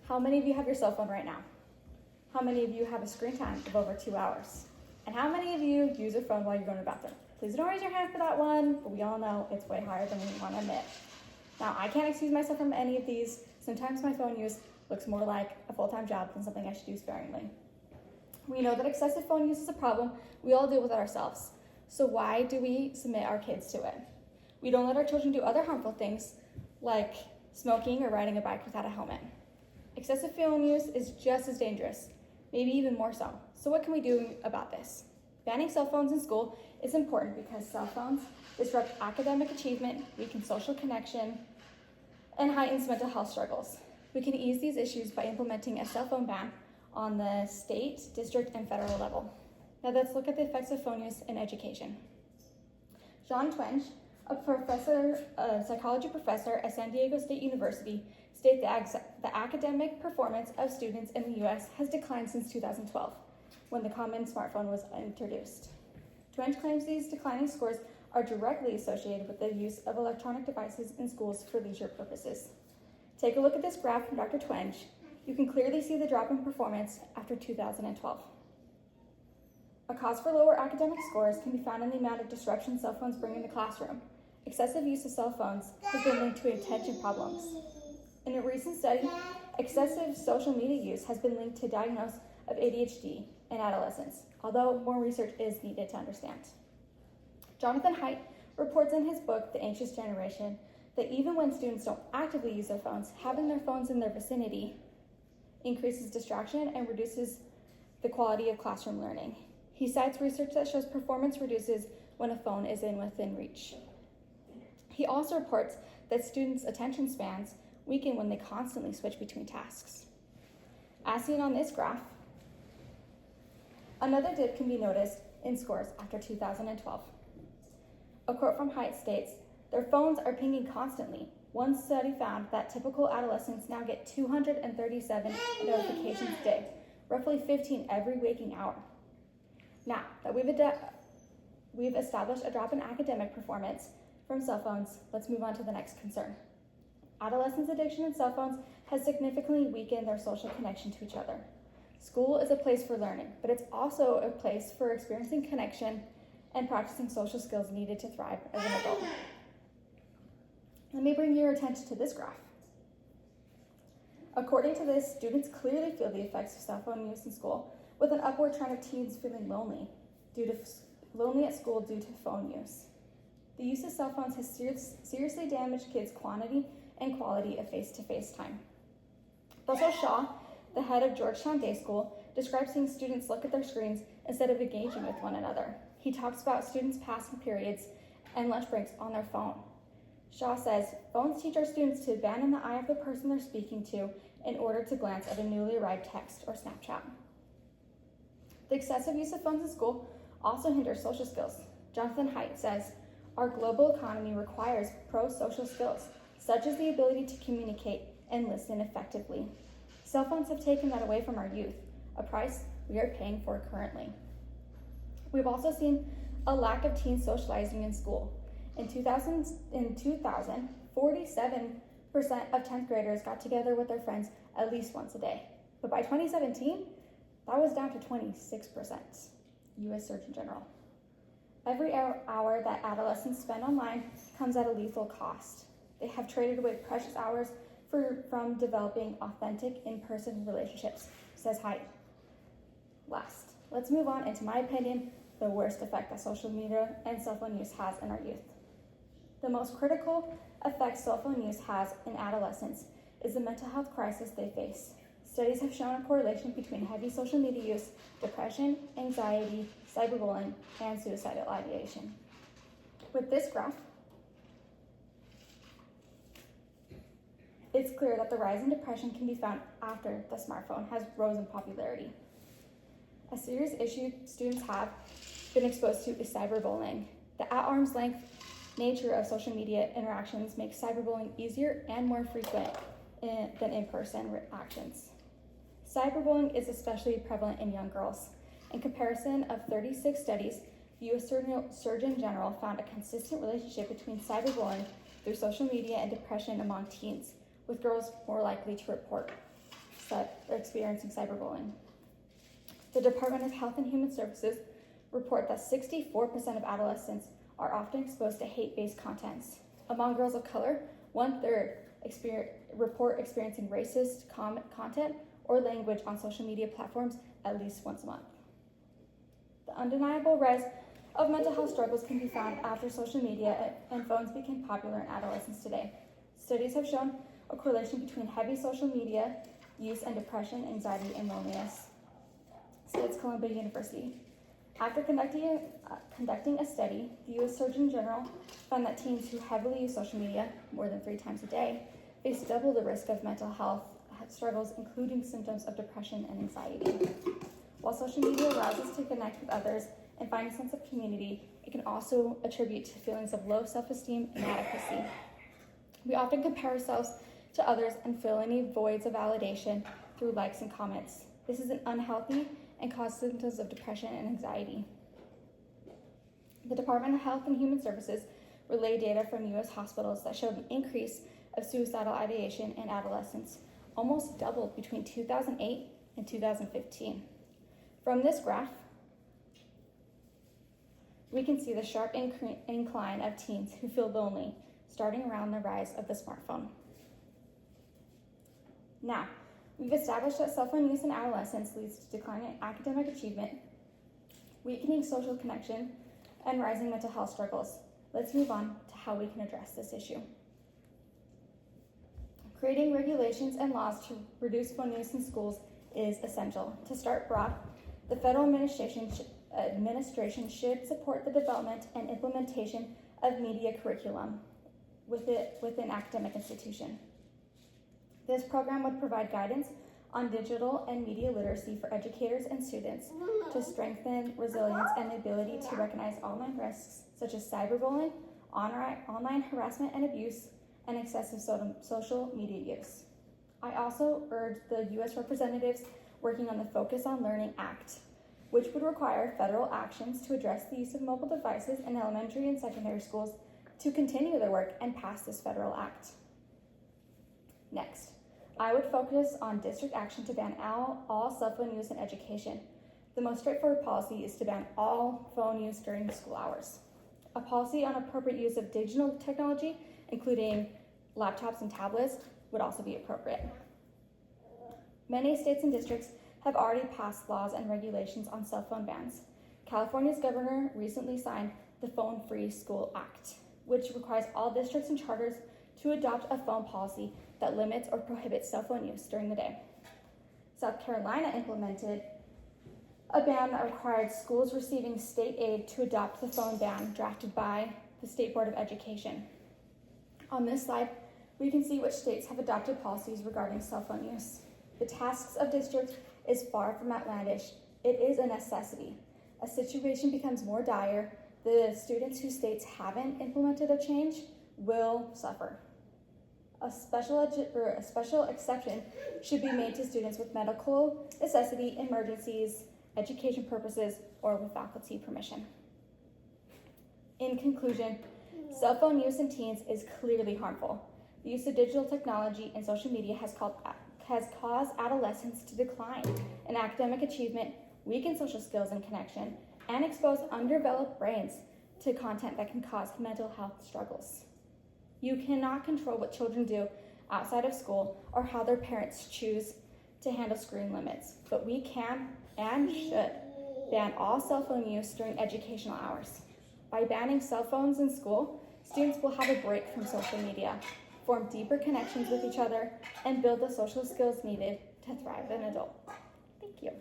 How many of you have your cell phone right now? How many of you have a screen time of over 2 hours? And how many of you use your phone while you're going to the bathroom? Please don't raise your hand for that one, but we all know it's way higher than we want to admit. Now, I can't excuse myself from any of these. Sometimes my phone use looks more like a full-time job than something I should do sparingly. We know that excessive phone use is a problem. We all deal with it ourselves. So why do we submit our kids to it? We don't let our children do other harmful things like smoking or riding a bike without a helmet. Excessive phone use is just as dangerous, maybe even more so. So what can we do about this? Banning cell phones in school is important because cell phones disrupt academic achievement, weaken social connection, and heightens mental health struggles. We can ease these issues by implementing a cell phone ban on the state, district, and federal level. Now let's look at the effects of phone use in education. John Twenge, a psychology professor at San Diego State University, states the academic performance of students in the U.S. has declined since 2012, when the common smartphone was introduced. Twenge claims these declining scores are directly associated with the use of electronic devices in schools for leisure purposes. Take a look at this graph from Dr. Twenge. You can clearly see the drop in performance after 2012. A cause for lower academic scores can be found in the amount of disruption cell phones bring in the classroom. Excessive use of cell phones has been linked to attention problems. In a recent study, excessive social media use has been linked to diagnosis of ADHD in adolescents, although more research is needed to understand. Jonathan Haidt reports in his book, The Anxious Generation, that even when students don't actively use their phones, having their phones in their vicinity increases distraction and reduces the quality of classroom learning. He cites research that shows performance reduces when a phone is within reach. He also reports that students' attention spans weaken when they constantly switch between tasks. As seen on this graph, another dip can be noticed in scores after 2012. A quote from Haidt states, "Their phones are pinging constantly. One study found that typical adolescents now get 237 notifications a day, roughly 15 every waking hour." Now that we've established a drop in academic performance from cell phones, let's move on to the next concern. Adolescents' addiction in cell phones has significantly weakened their social connection to each other. School is a place for learning, but it's also a place for experiencing connection and practicing social skills needed to thrive as an adult. Let me bring your attention to this graph. According to this, students clearly feel the effects of cell phone use in school, with an upward trend of teens feeling lonely at school due to phone use. The use of cell phones has seriously damaged kids' quantity and quality of face-to-face time. Russell Shaw, the head of Georgetown Day School, describes seeing students look at their screens instead of engaging with one another. He talks about students passing periods and lunch breaks on their phone. Shaw says, "Phones teach our students to abandon the eye of the person they're speaking to in order to glance at a newly arrived text or Snapchat." The excessive use of phones in school also hinders social skills. Jonathan Haidt says, "Our global economy requires pro-social skills, such as the ability to communicate and listen effectively. Cell phones have taken that away from our youth, a price we are paying for currently." We've also seen a lack of teen socializing in school. In 2000, 47% of 10th graders got together with their friends at least once a day. But by 2017, that was down to 26%, U.S. Surgeon General. Every hour that adolescents spend online comes at a lethal cost. They have traded away precious hours from developing authentic in-person relationships, says Haidt. Last, let's move on into my opinion, the worst effect that social media and cell phone use has in our youth. The most critical effect cell phone use has in adolescents is the mental health crisis they face. Studies have shown a correlation between heavy social media use, depression, anxiety, cyberbullying, and suicidal ideation. With this graph, it's clear that the rise in depression can be found after the smartphone has risen in popularity. A serious issue students have been exposed to is cyberbullying. The at-arm's length nature of social media interactions makes cyberbullying easier and more frequent than in-person actions. Cyberbullying is especially prevalent in young girls. In comparison of 36 studies, the U.S. Surgeon General found a consistent relationship between cyberbullying through social media and depression among teens, with girls more likely to report experiencing cyberbullying. The Department of Health and Human Services report that 64% of adolescents are often exposed to hate-based contents. Among girls of color, 1/3 report experiencing racist content or language on social media platforms at least once a month. The undeniable rise of mental health struggles can be found after social media and phones became popular in adolescence today. Studies have shown a correlation between heavy social media use and depression, anxiety, and loneliness, states Columbia University. After conducting a study, the U.S. Surgeon General found that teens who heavily use social media more than 3 times a day face double the risk of mental health struggles, including symptoms of depression and anxiety. While social media allows us to connect with others and find a sense of community, it can also attribute to feelings of low self-esteem and inadequacy. We often compare ourselves to others and fill any voids of validation through likes and comments. This is an unhealthy and causes symptoms of depression and anxiety. The Department of Health and Human Services relayed data from U.S. hospitals that showed an increase of suicidal ideation in adolescents, almost doubled between 2008 and 2015. From this graph, we can see the sharp incline of teens who feel lonely, starting around the rise of the smartphone. Now, we've established that cell phone use in adolescence leads to declining academic achievement, weakening social connection, and rising mental health struggles. Let's move on to how we can address this issue. Creating regulations and laws to reduce phone use in schools is essential. To start broad, the federal administration should support the development and implementation of media curriculum within academic institution. This program would provide guidance on digital and media literacy for educators and students to strengthen resilience and the ability to recognize online risks such as cyberbullying, online harassment and abuse, and excessive social media use. I also urge the U.S. representatives working on the Focus on Learning Act, which would require federal actions to address the use of mobile devices in elementary and secondary schools, to continue their work and pass this federal act. Next, I would focus on district action to ban all cell phone use in education. The most straightforward policy is to ban all phone use during school hours. A policy on appropriate use of digital technology, including laptops and tablets, would also be appropriate. Many states and districts have already passed laws and regulations on cell phone bans. California's governor recently signed the Phone-Free School Act, which requires all districts and charters to adopt a phone policy that limits or prohibits cell phone use during the day. South Carolina implemented a ban that required schools receiving state aid to adopt the phone ban drafted by the State Board of Education. On this slide, we can see which states have adopted policies regarding cell phone use. The tasks of districts is far from outlandish. It is a necessity. As situation becomes more dire, the students whose states haven't implemented a change will suffer. A special exception should be made to students with medical necessity, emergencies, education purposes, or with faculty permission. In conclusion, cell phone use in teens is clearly harmful. The use of digital technology and social media has caused adolescents to decline in academic achievement, weaken social skills and connection, and expose undeveloped brains to content that can cause mental health struggles. You cannot control what children do outside of school or how their parents choose to handle screen limits, but we can and should ban all cell phone use during educational hours. By banning cell phones in school, students will have a break from social media, form deeper connections with each other, and build the social skills needed to thrive as an adult. Thank you.